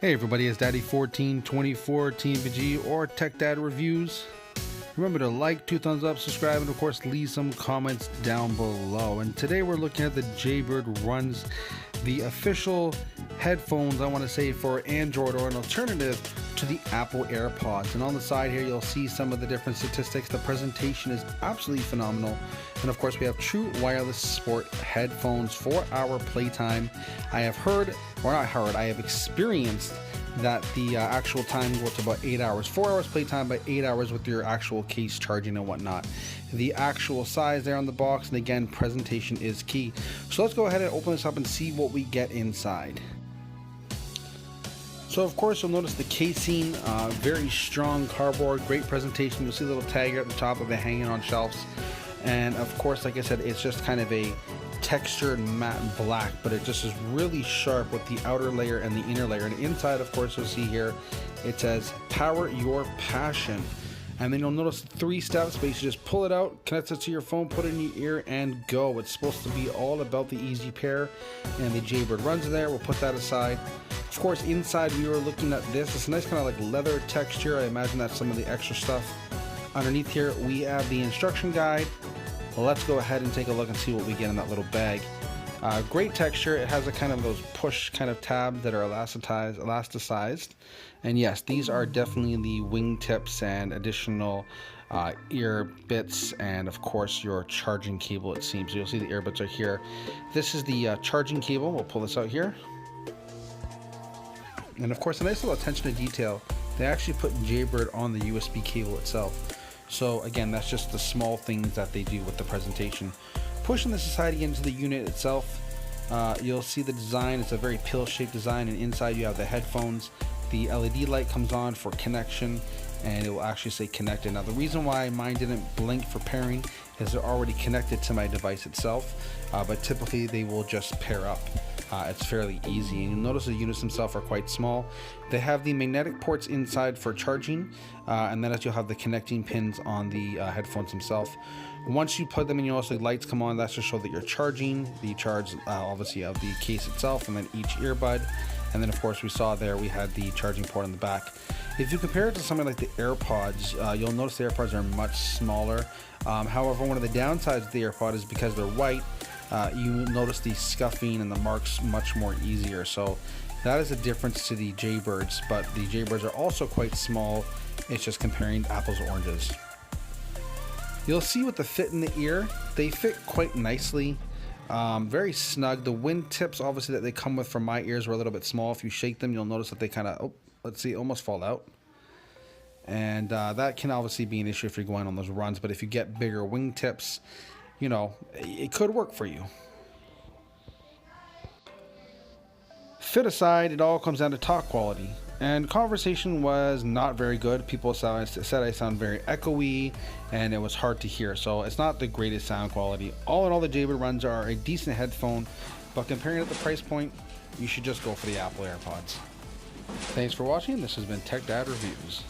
Hey everybody, it's Daddy1424 TMVG or Tech Dad Reviews. Remember to like, 2 thumbs up, subscribe, and of course leave some comments down below. And today we're looking at the Jaybird Runs, the official headphones, I want to say, for Android, or an alternative to the Apple AirPods. And on the side here you'll see some of the different statistics. The presentation is absolutely phenomenal. And of course we have true wireless sport headphones for our playtime. I have heard, or not heard, I have experienced that the actual time goes to about 8 hours. 4 hours playtime, but 8 hours with your actual case charging and whatnot. The actual size there on the box, and again, presentation is key. So let's go ahead and open this up and see what we get inside. So of course you'll notice the casing, very strong cardboard, great presentation. You'll see a little tag here at the top of it hanging on shelves. And of course, like I said, it's just kind of a textured matte black, but it just is really sharp with the outer layer and the inner layer. And inside, of course, you'll see here it says power your passion, and then you'll notice 3 steps. But you just pull it out, connect it to your phone, put it in your ear, and go. It's supposed to be all about the easy pair, and the Jaybird Runs in there. We'll put that aside. Of course, inside we were looking at this. It's a nice kind of like leather texture. I imagine that's some of the extra stuff. Underneath here we have the instruction guide. Let's go ahead and take a look and see what we get in that little bag. Great texture. It has a kind of those push kind of tabs that are elasticized. And yes, these are definitely the wing tips and additional ear bits, and of course your charging cable, it seems. So you'll see the ear bits are here. This is the charging cable. We'll pull this out here. And of course, a nice little attention to detail. They actually put Jaybird on the USB cable itself. So again, that's just the small things that they do with the presentation. Pushing this aside into the unit itself, you'll see the design. It's a very pill-shaped design, and inside you have the headphones. The LED light comes on for connection, and it will actually say connected. Now the reason why mine didn't blink for pairing is they're already connected to my device itself, but typically they will just pair up. It's fairly easy, and you'll notice the units themselves are quite small. They have the magnetic ports inside for charging, and then you'll have the connecting pins on the headphones themselves. Once you put them in, you'll also lights come on. That's to show that you're charging. The charge obviously of the case itself, and then each earbud. And then of course we saw there we had the charging port on the back. If you compare it to something like the AirPods, you'll notice the AirPods are much smaller. However, one of the downsides of the AirPod is because they're white, you notice the scuffing and the marks much more easier. So that is a difference to the Jaybirds, but the Jaybirds are also quite small. It's just comparing apples to oranges. You'll see with the fit in the ear, they fit quite nicely, very snug. The wing tips, obviously, that they come with from my ears were a little bit small. If you shake them, you'll notice that they kind of, let's see, almost fall out. And that can obviously be an issue if you're going on those runs, but if you get bigger wing tips, you know, it could work for you. Fit aside, it all comes down to talk quality. And conversation was not very good. People said I sound very echoey, and it was hard to hear. So it's not the greatest sound quality. All in all, the Jaybird Runs are a decent headphone, but comparing it at the price point, you should just go for the Apple AirPods. Thanks for watching. This has been Tech Dad Reviews.